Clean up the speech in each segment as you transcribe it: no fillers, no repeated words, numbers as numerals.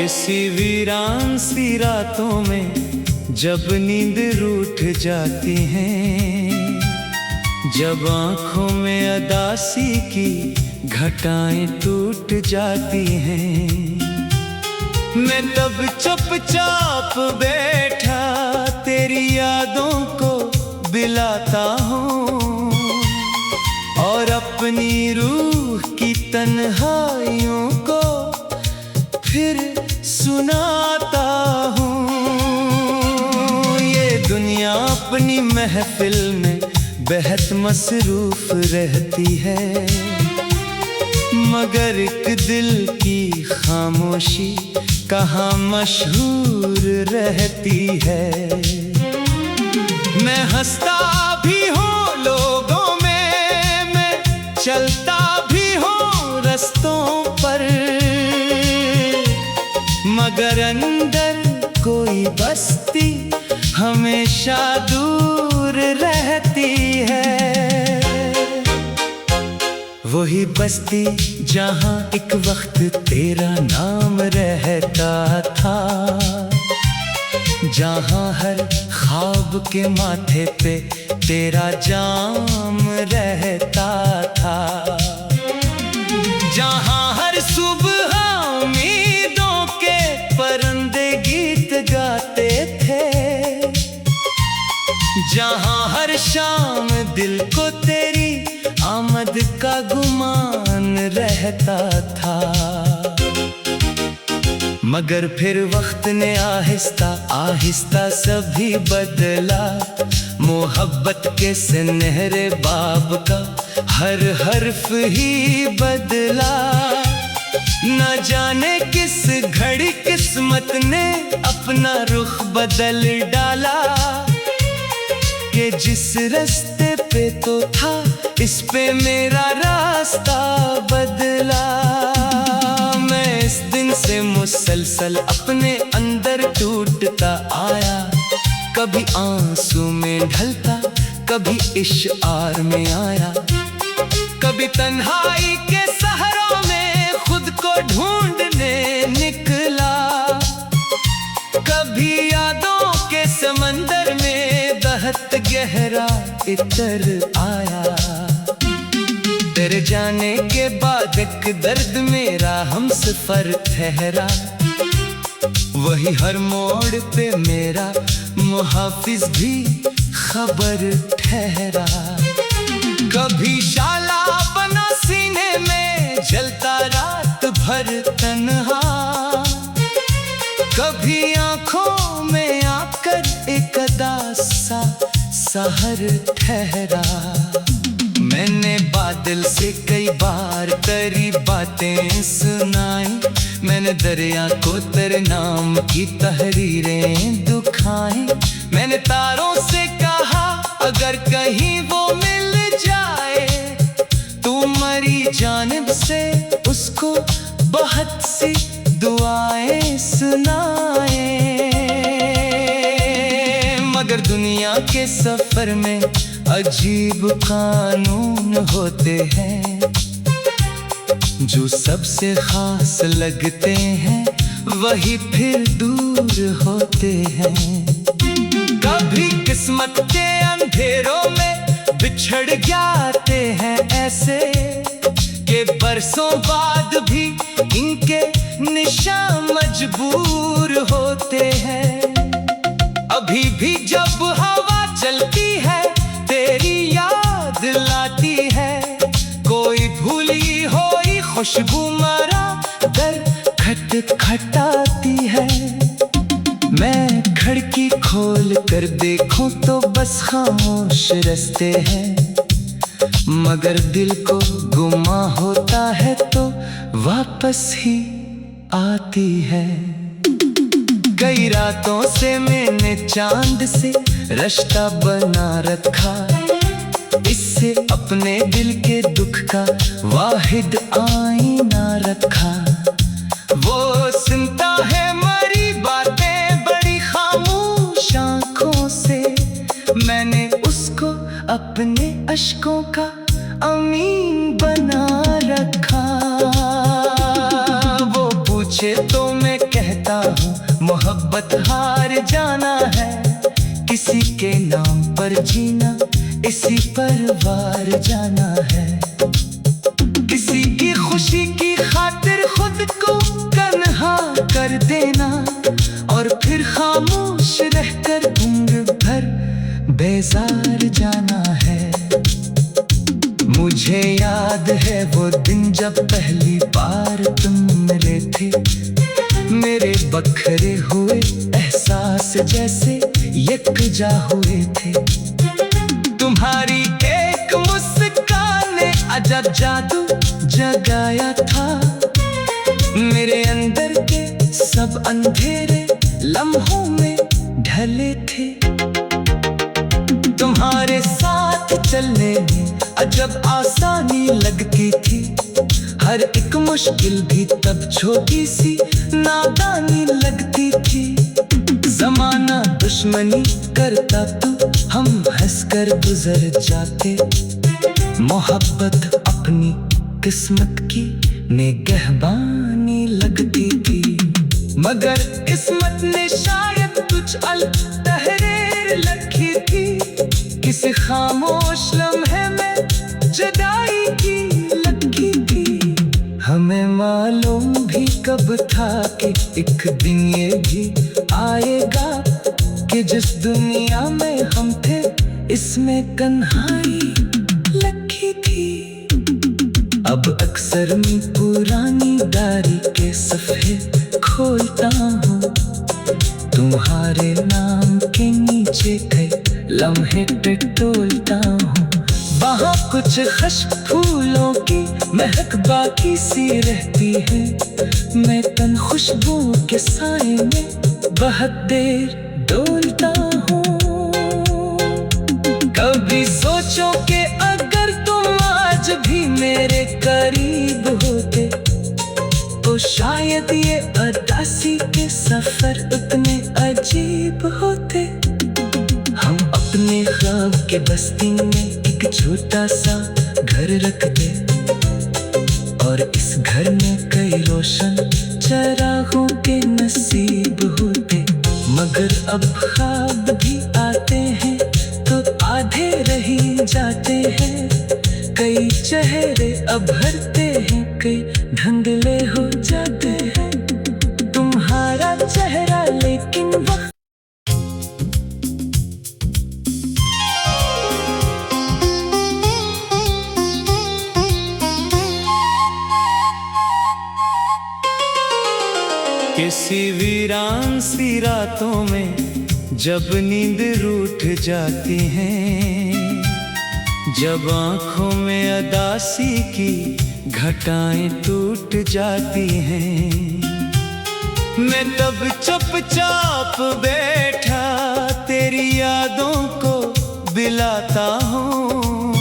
किसी वीरान सी रातों में जब नींद रूठ जाती है, जब आँखों में अदासी की घटाएं टूट जाती हैं, मैं तब चुपचाप बैठा तेरी यादों को बिलाता हूँ और अपनी रूह की तन्हाइयों को फिर सुनाता हूँ। ये दुनिया अपनी महफिल में बेहद मसरूफ रहती है, मगर एक दिल की खामोशी कहाँ मशहूर रहती है। मैं हंसता भी हूँ लोगों में, मैं चलता भी हूँ रस्तों पर, मगर अंदर कोई बस्ती हमेशा दूर रहती है। वही बस्ती जहाँ एक वक्त तेरा नाम रहता था, जहाँ हर ख्वाब के माथे पे तेरा जाम रहता था, जहाँ हर सुबह उम्मीदों के परिंदे गीत गाते थे, जहाँ हर शाम दिल को तेरी आमद का गुमान रहता था। मगर फिर वक्त ने आहिस्ता आहिस्ता सभी बदला, मोहब्बत के सुनहरे बाब का हर हर्फ ही बदला। न जाने किस घड़ी किस्मत ने अपना रुख बदल डाला, कि जिस रास्ते पे तो था इस पे मेरा रास्ता बदला। मैं इस दिन से मुसलसल अपने अंदर टूटता आया, कभी आंसू में ढलता, कभी इश्आर में आया, कभी तन्हाई के सहरों में खुद को ढूंढने निकला, कभी यादों के समंदर में बहत गहरा इतर आया। तेरे जाने के बाद एक दर्द मेरा हमसफर ठहरा, वही हर मोड़ पे मेरा मुहाफिज भी खबर ठहरा। कभी शाला बना सीने में जलता रात भर तन्हा, कभी आंखों में आकर एक अदासा सहर ठहरा। मैंने बादल से कई बार तेरी बातें सुनाई, मैंने दरिया को तेरे नाम की तहरीरें दुखाई, मैंने तारों से कहा अगर कहीं वो मिल जाए तू मरी जानिब से उसको बहुत सी दुआएं सुनाए। मगर दुनिया के सफर में अजीब कानून होते हैं, जो सबसे खास लगते हैं वही फिर दूर होते हैं। कभी किस्मत के अंधेरों में बिछड़ जाते हैं ऐसे, कि बरसों बाद भी इनके निशान मजबूर होते हैं। अभी भी जब हवा चलती है तेरी याद लाती है, कोई भूली हुई खुशबू मारा दर खटखटाती है। मैं खिड़की खोल कर देखूं तो बस खामोश रास्ते हैं, मगर दिल को गुमा होता है तो वापस ही आती है। कई रातों से मैंने चांद से रिश्ता बना रखा, इससे अपने दिल के दुख का वाहिद आईना रखा। वो सुनता है मरी बातें बड़ी खामोश आंखों से, मैंने उसको अपने अश्कों का अमीन बना रखा। वो पूछे तो मैं कहता मोहब्बत हार जाना है, किसी के नाम पर जीना, इसी पर वार जाना है। किसी की खुशी की खातिर खुद को तन्हा कर देना, और फिर खामोश रहकर उम्र भर बेजार जाना है। मुझे याद है वो दिन जब पहली बार तुम मिले थे, मेरे बखरे हुए एहसास जैसे यकजा हुए थे। तुम्हारी एक मुस्कान ने अजब जादू जगाया था, मेरे अंदर के सब अंधेरे लम्हों में ढले थे। तुम्हारे साथ चलने में अजब आसानी लगती थी, हर एक मुश्किल भी तब छोटी सी नादानी लगती थी। जमाना दुश्मनी करता तो हम हंसकर गुजर जाते, मोहब्बत अपनी किस्मत की निगहबानी लगती थी। मगर किस्मत ने शायद कुछ अलग तहरीर लिखी थी, किसी खामोश लम्हे में जुदाई की लगी थी। हमें मालूम भी कब था कि एक दिन ये भी आएगा, कि जिस दुनिया में हम थे इसमें तन्हाई लगी थी। अब अक्सर मैं पुरानी डायरी के सफ़े खोलता हूँ, तुम्हारे नाम के नीचे कई लम्हे टटोलता हूँ। वहाँ कुछ खुश्क फूलों की महक बाकी सी रहती है, मैं तन खुशबू के साए में बहुत देर डोलता हूँ। कभी सोचो कि अगर तुम आज भी मेरे करीब होते, तो शायद ये उदासी के सफर उतने अजीब होते। हम अपने ख्वाब के बस्ती में एक छोटा सा घर रखते, और इस घर में कई रोशन चरागों के नसीब होते। मगर अब ख्वाब भी आते हैं तो आधे रही जाते हैं, कई चेहरे अब भरते हैं, कई धुंधले हो जाते हैं। तुम्हारा चेहरा लेकिन वक्त किसी वीरान सी रातों में जब नींद रूठ जाती है, जब आँखों में अदासी की घटाएं टूट जाती हैं, मैं तब चुपचाप बैठा तेरी यादों को बिलाता हूँ,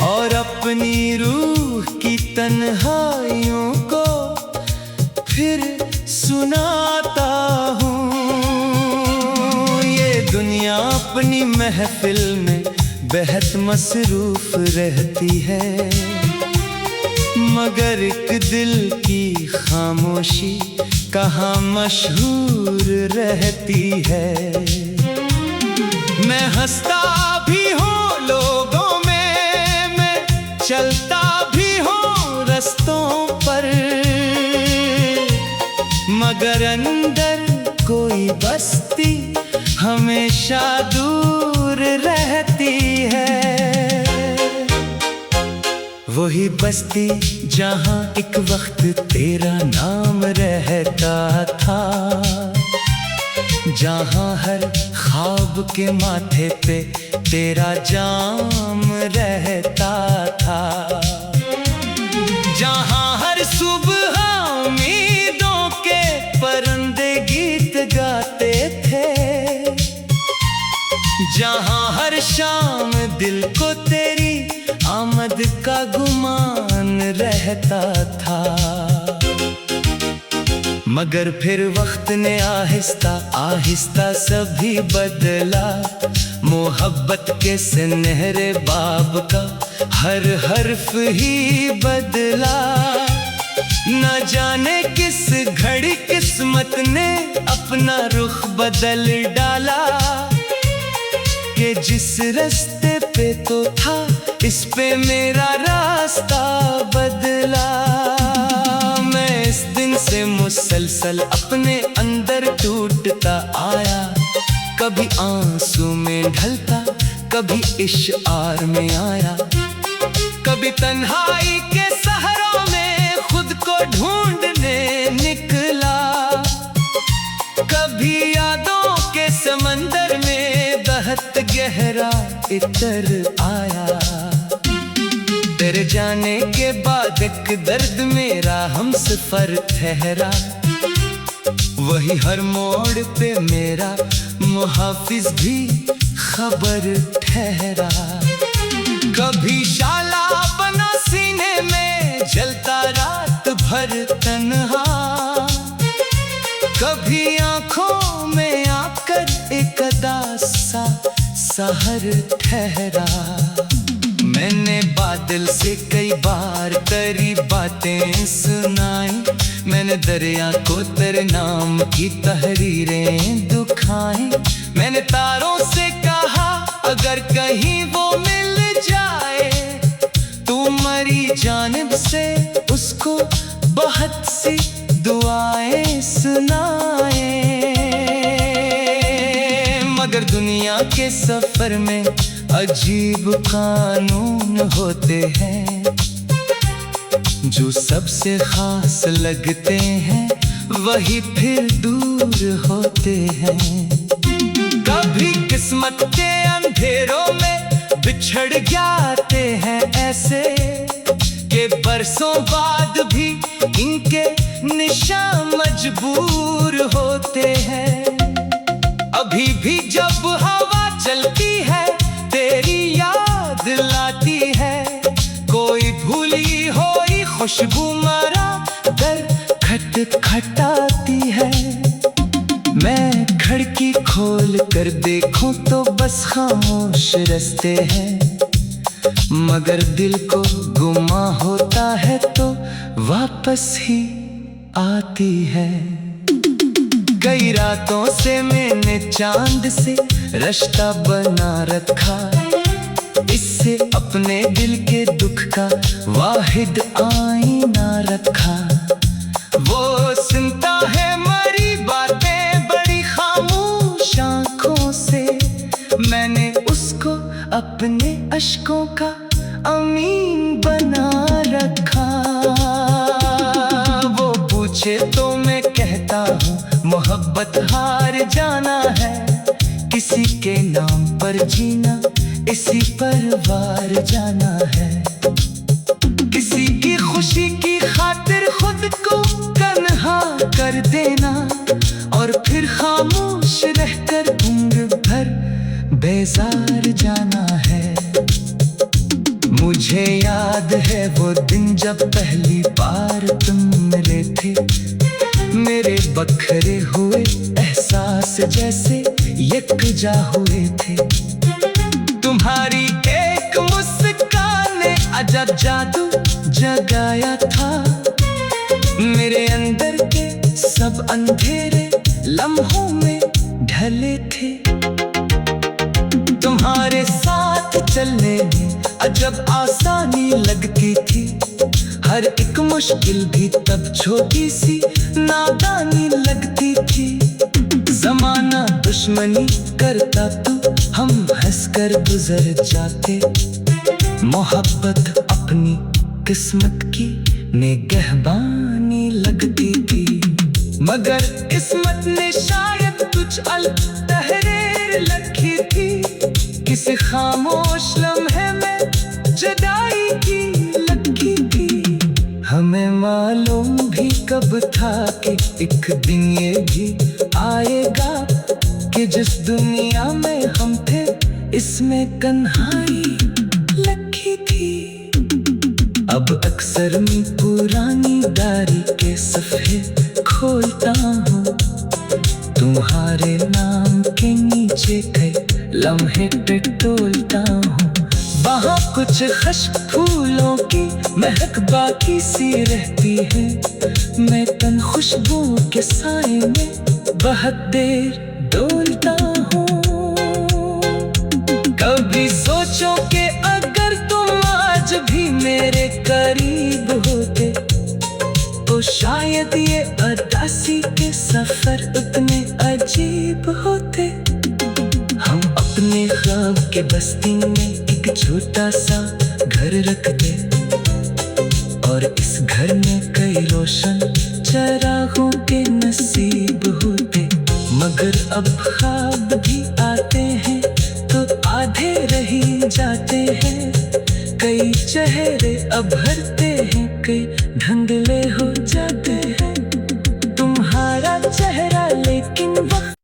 और अपनी रूह की तन्हाइयों को फिर सुनाता हूँ। ये दुनिया अपनी महफिल में बेहद मसरूफ रहती है, मगर एक दिल की खामोशी कहाँ मशहूर रहती है। मैं हंसता भी हूँ लोगों में, मैं चलता भी हूँ रस्तों पर, मगर अंदर कोई बस्ती हमेशा दूर रहती है। वही बस्ती जहाँ एक वक्त तेरा नाम रहता था, जहाँ हर ख्वाब के माथे पे तेरा जाम रहता था, जहाँ हर सुबह उम्मीदों के परिंदे गीत गाते थे, जहाँ हर शाम दिल को तेरी आमद का गुमान रहता था। मगर फिर वक्त ने आहिस्ता आहिस्ता सभी बदला, मोहब्बत के सुनहरे बाब का हर हर्फ ही बदला। न जाने किस घड़ी किस्मत ने अपना रुख बदल डाला, कि जिस रास्ते पे तो था इस पे मेरा रास्ता बदला। मैं इस दिन से मुसलसल अपने अंदर टूटता आया, कभी आंसू में ढलता, कभी इश्आर में आया, कभी तन्हाई के सहरों में खुद को ढूंढने निकला, कभी यादों के समंदर में बहत गहरा इतर आया। तेरे जाने के बाद एक दर्द मेरा हमसफर ठहरा, वही हर मोड़ पे मेरा मुहाफिज भी खबर ठहरा। कभी शाला बना सीने में जलता रात भर तन्हा, कभी आंखों में आकर एक अदासा सहर ठहरा। मैंने बादल से कई बार तेरी बातें सुनाई, मैंने दरिया को तेरे नाम की तहरीरें दुखाई। मैंने तारों से कहा अगर कहीं वो मिल जाए, तू मरी जानिब से उसको बहुत सी दुआएं सुनाए। मगर दुनिया के सफर में अजीब कानून होते हैं, जो सबसे खास लगते हैं वही फिर दूर होते हैं। कभी किस्मत के अंधेरों में बिछड़ जाते हैं ऐसे, कि बरसों बाद भी इनके निशान मजबूर होते हैं। अभी भी जब हवा चलती है तेरी याद लाती है, कोई भूली हुई खुशबू मारा दर खटखटाती है। मैं खिड़की खोल कर देखूं तो बस खामोश रास्ते हैं, मगर दिल को गुमा होता है तो वापस ही आती है। कई रातों से मैंने चांद से रिश्ता बना रखा, इससे अपने दिल के दुख का वाहिद आईना रखा। वो सुनता है मरी बातें बड़ी खामोश आंखों से, मैंने उसको अपने अश्कों का अमीन बना रखा। वो पूछे तो मैं कहता हूँ मोहब्बत हार जाना है, किसी के नाम पर जीना इसी पर वार जाना है। किसी की खुशी की खातिर खुद को तन्हा कर देना, और फिर खामोश रहकर उम्र भर बेजार जाना है। मुझे याद है वो दिन जब पहली बार तुम मिले थे, मेरे बखरे हुए एहसास जैसे यकजा हुए थे। तुम्हारी एक मुस्कान ने अजब जादू जगाया था, मेरे अंदर के सब अंधेरे लम्हों में ढले थे। तुम्हारे साथ चलने में अजब आसानी लगती थी, हर एक मुश्किल भी तब छोटी सी नादानी लगती थी। जमाना दुश्मनी करता तो हम हंसकर गुजर जाते, मोहब्बत अपनी किस्मत की निगहबानी लगती थी। मगर किस्मत ने शायद कुछ तहरीर लिखी थी, किसी खामोश लम्हे में जुदाई की लगी थी। हमें मालूम भी कब था कि एक दिन ये भी आएगा, कि जिस दुनिया में हम थे इसमें तन्हाई लगी थी। अब अक्सर मैं पुरानी डायरी के सफ़े खोलता हूँ, तुम्हारे नाम के नीचे कई लम्हे पे तोलता हूँ। वहाँ कुछ खुश्क फूलों की महक बाकी सी रहती है। मैं तन खुशबू के साए में बहुत देर डोलता हूँ। कभी सोचो कि अगर तुम आज भी मेरे करीब होते तो शायद ये उदासी के सफर उतने अजीब होते। हम अपने ख्वाब के बस्ती में एक छोटा सा घर रखते और इस घर में कई रोशन चरागों के नसीब होते। मगर अब ख्वाब भी आते हैं तो आधे रही जाते हैं। कई चेहरे उभरते हैं, कई धुंधले हो जाते हैं। तुम्हारा चेहरा लेकिन वक्त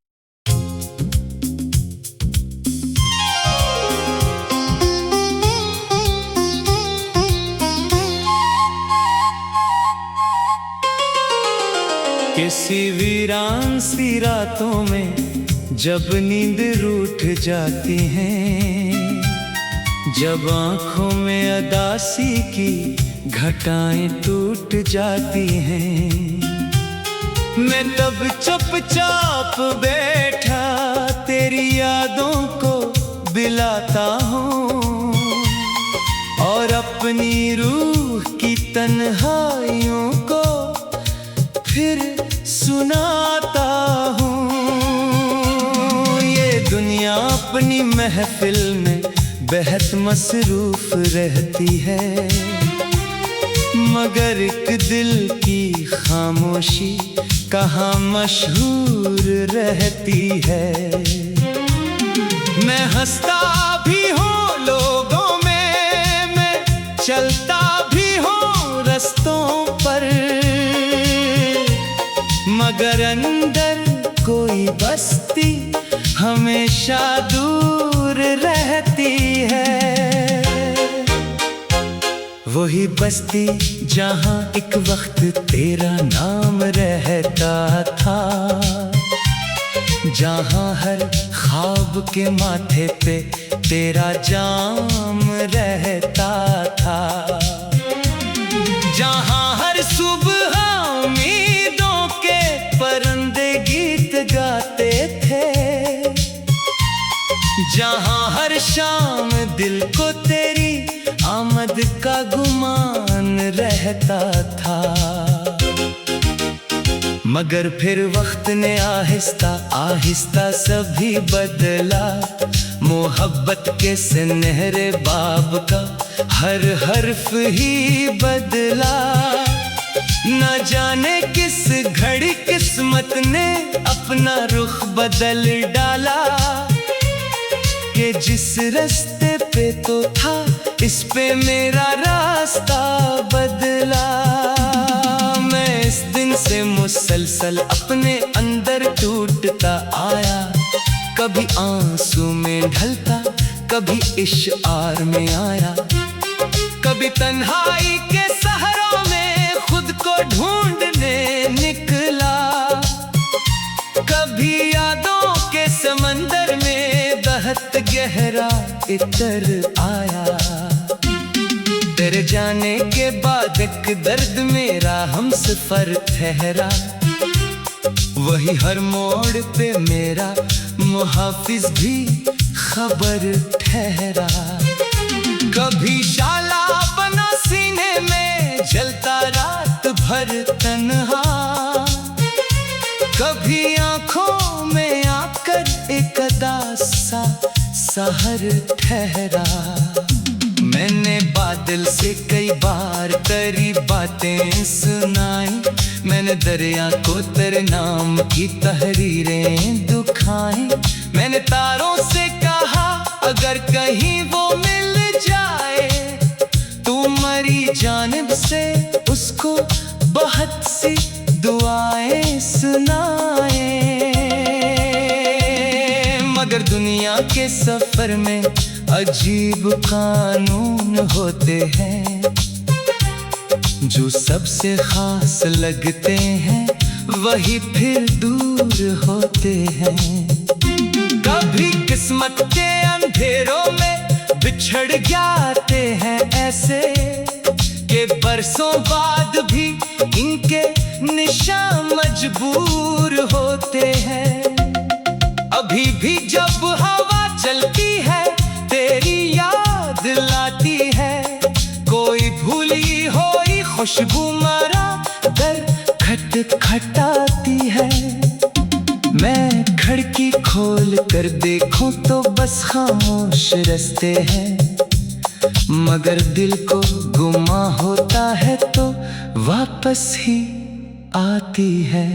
किसी वीरान सी रातों में जब नींद रूठ जाती है, जब आँखों में उदासी की घटाएं टूट जाती हैं, मैं तब चुपचाप बैठा तेरी यादों को बिलाता हूँ और अपनी रूह की तन्हाइयों को फिर सुनाता हूँ। ये दुनिया अपनी महफिल में बेहद मसरूफ रहती है, मगर एक दिल की खामोशी कहाँ मशहूर रहती है। मैं हंसता भी हूँ लोगों में, मैं चलता भी हूँ रस्तों पर, मगर अंदर कोई बस्ती हमेशा दूर रहती है। वही बस्ती जहाँ एक वक्त तेरा नाम रहता था, जहाँ हर ख्वाब के माथे पे तेरा जाम रहता था, जहाँ हर सुबह उम्मीदों के परिंदे गीत गाते थे, जहाँ हर शाम दिल को तेरी आमद का गुमान रहता था। मगर फिर वक्त ने आहिस्ता आहिस्ता सभी बदला, मोहब्बत के सुनहरे बाब का हर हर्फ ही बदला। न जाने किस घड़ी किस्मत ने अपना रुख बदल डाला, कि जिस रास्ते पे तो था इस पे मेरा रास्ता बदला। मैं इस दिन से मुसलसल अपने अंदर टूटता आया, कभी आंसू में ढलता, कभी इश्आर में आया, कभी तन्हाई के सहरों में खुद को ढूंढने निकला, कभी यादों के समंदर में बहुत गहरा इतर आया। तेरे जाने के बाद एक दर्द मेरा हम सफर ठहरा, वही हर मोड़ पे मेरा मुहाफिज भी खबर ठहरा। कभी शाला बना सीने में जलता रात भर तन्हा, कभी आंखों में आकर एक अदासा सहर ठहरा। मैंने बादल से कई बार तेरी बातें सुनाई, मैंने दरिया को तेरे नाम की तहरीरें दुखाई, मैंने तारों से कहा अगर कहीं वो मिल जाए तू मरी जानिब से उसको बहुत सी दुआएं सुनाए। मगर दुनिया के सफर में अजीब कानून होते हैं, जो सबसे खास लगते हैं वही फिर दूर होते हैं। कभी किस्मत के अंधेरों में बिछड़ जाते हैं ऐसे कि बरसों बाद भी इनके निशान मजबूर होते हैं। अभी भी जब हवा चलती है तेरी याद लाती है, कोई भूली हुई खुशबू मरा दर खटखटाती है। मैं खिड़की खोल कर देखूं तो बस खामोश रास्ते हैं, मगर दिल को गुमा होता है तो वापस ही आती है।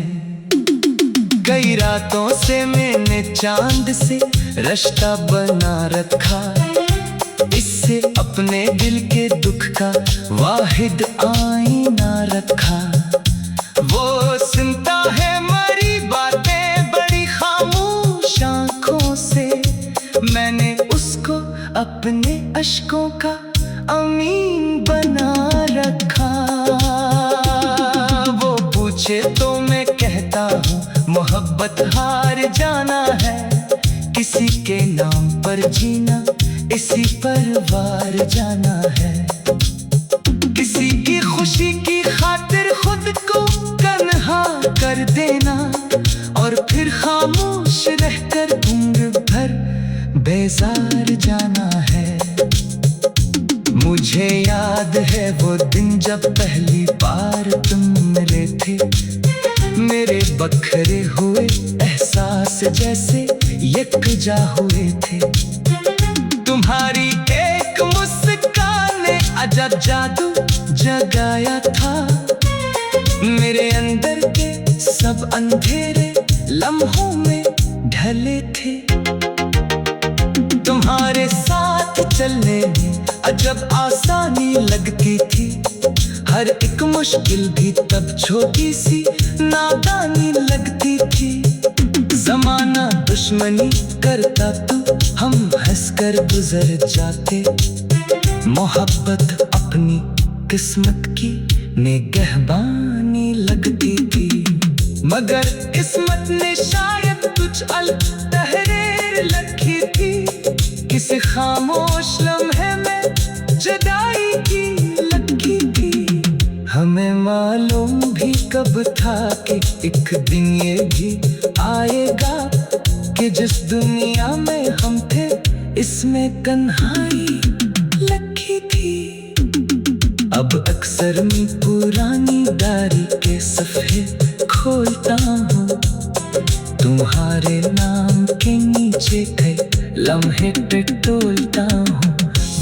कई रातों से मैंने चांद से रिश्ता बना रखा, इससे अपने दिल के दुख का वाहिद आईना रखा। वो सुनता है मरी बातें बड़ी खामोश आंखों से, मैंने उसको अपने अश्कों का अमीन बना रखा। वो पूछे तो मैं कहता हूँ मोहब्बत हार जाना है, किसी के नाम पर जीना इसी पर वार जाना है। किसी की खुशी की खातिर खुद को तन्हा कर देना और फिर खामोश रहकर उम्र भर बेजार जाना है। मुझे याद है वो दिन जब पहली बार तुम मिले थे, मेरे बखरे हुए एहसास जैसे यकजा हुए थे। तुम्हारी एक मुस्कान ने अजब जादू जगाया था, मेरे अंदर के सब अंधेरे लम्हों में ढले थे। तुम्हारे साथ चलने में अजब आसानी लगती थी, हर एक मुश्किल भी तब छोटी सी नादानी लगती थी। जमाना दुश्मनी करता तो हम हंसकर गुजर जाते, मोहब्बत अपनी किस्मत की निगहबानी लगती थी। मगर किस्मत ने शायद कुछ अलग तहरीर लिखी थी, किसी खामोश लम्हे में जुदाई की लगी थी। हमें मालूम भी कब था कि एक दिन ये भी आएगा कि जिस दुनिया में हम थे इसमें तन्हाई लगी थी। अब अक्सर मैं पुरानी डायरी के सफ़े खोलता हूँ, तुम्हारे नाम के नीचे कई लम्हे पे तोलता हूँ।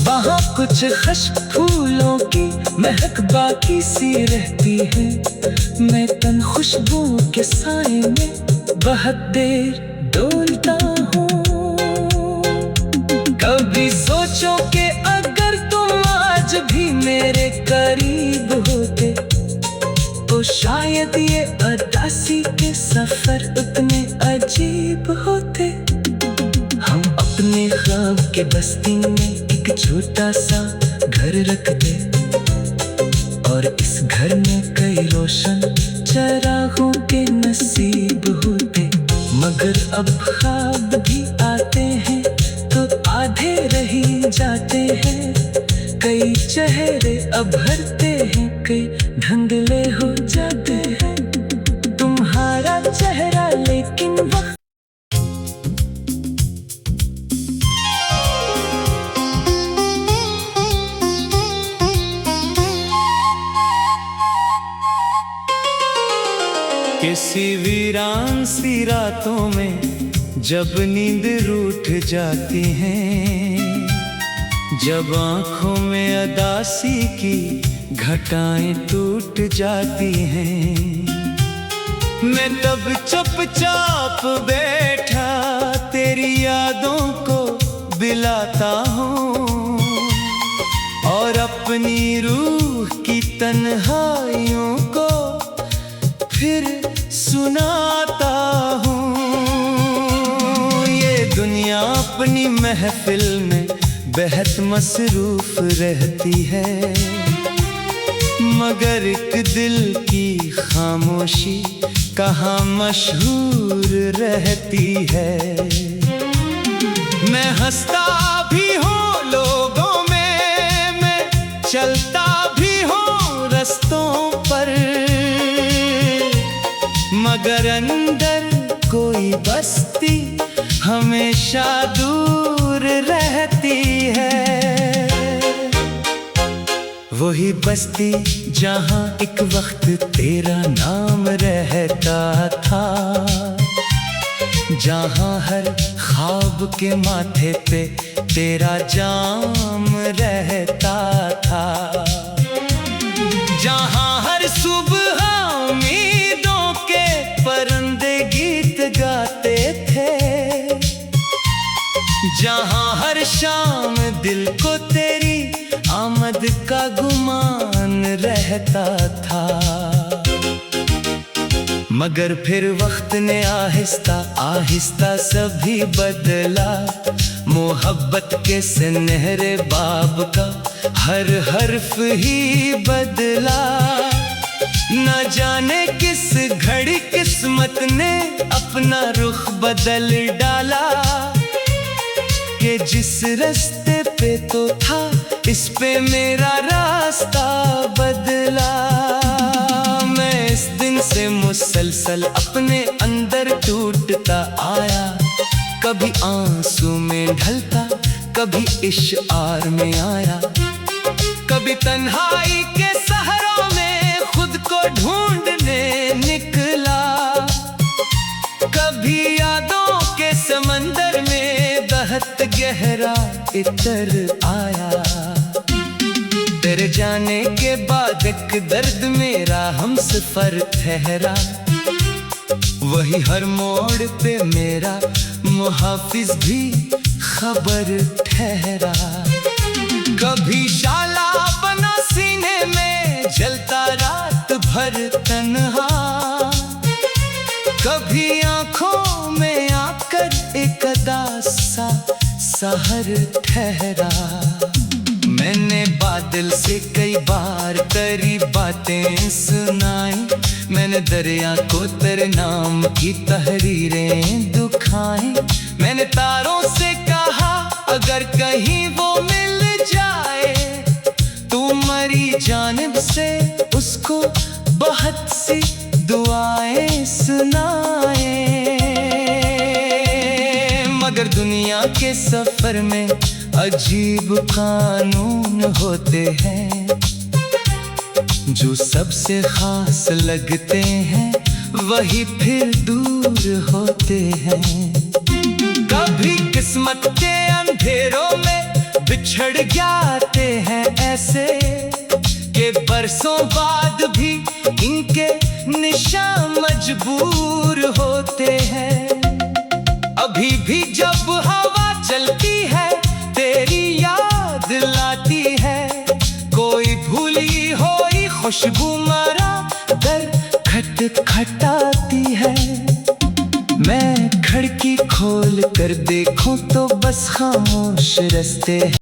वहाँ कुछ खुश्क फूलों की महक बाकी सी रहती है, मैं तन खुशबू के साए में बहुत देर डोलता हूँ। कभी सोचो कि अगर तुम आज भी मेरे करीब होते तो शायद ये उदासी के सफर उतने अजीब होते। हम अपने ख्वाब के बस्ती में एक छोटा सा घर रखते और इस घर में कई रोशन चरागों के नसीब होते। मगर अब ख्वाब भी आते हैं तो आधे रही जाते हैं, कई चेहरे उभरते हैं कई धुंधले हो जाते हैं। तुम्हारा चेहरा लेकिन वक्त किसी वीरान सी रातों में जब नींद रूठ जाती है, जब आँखों में अदासी की घटाएं टूट जाती हैं, मैं तब चुपचाप बैठा तेरी यादों को बिलाता हूँ और अपनी रूह की तन्हाइयों को फिर सुनाता हूँ। ये दुनिया अपनी महफिल में बेहद मसरूफ रहती है, मगर एक दिल की खामोशी कहाँ मशहूर रहती है। मैं हंसता भी हूँ लोग मगर अंदर कोई बस्ती हमेशा दूर रहती है। वही बस्ती जहाँ एक वक्त तेरा नाम रहता था, जहाँ हर ख्वाब के माथे पे तेरा जाम रहता था, जहाँ हर सुबह उम्मीदों के परिंदे गीत गाते थे, जहाँ हर शाम दिल को तेरी आमद का गुमान रहता था। मगर फिर वक्त ने आहिस्ता आहिस्ता सभी बदला, मोहब्बत के सुनहरे बाब का हर हर्फ ही बदला। न जाने किस घड़ी किस्मत ने अपना रुख बदल डाला, कि जिस रास्ते पे तो था इस पे मेरा रास्ता बदला। मैं इस दिन से मुसलसल अपने अंदर टूटता आया, कभी आंसू में ढलता, कभी इश्आर में आया, कभी तन्हाई के सहरों में खुद को ढूंढने निकला, कभी यादों के समंदर में बहत गहरा इतर आया। तेरे जाने के बाद एक दर्द मेरा हमसफर ठहरा, वही हर मोड़ पे मेरा मुहाफिज भी खबर ठहरा। कभी शाला बना सीने में जलता रात भर तन्हा, कभी आंखों में आकर एक अदासा सहर ठहरा। मैंने बादल से कई बार तेरी बातें सुनाई, मैंने दरिया को तेरे नाम की तहरीरें दुखाई। मैंने तारों से कहा अगर कहीं वो मिल जाए, तुम्हारी जानिब से उसको बहुत सी दुआएं सुनाए। मगर दुनिया के सफर में अजीब कानून होते हैं, जो सबसे खास लगते हैं वही फिर दूर होते हैं। कभी किस्मत के अंधेरों में बिछड़ जाते हैं ऐसे, कि बरसों बाद भी इनके निशान मजबूर होते हैं। अभी भी जब हवा चलती है तेरी याद लाती है, कोई भूली हुई खुशबू मारा दर खटखटाती है। मैं खिड़की खोल कर देखूं तो बस खामोश रास्ते हैं।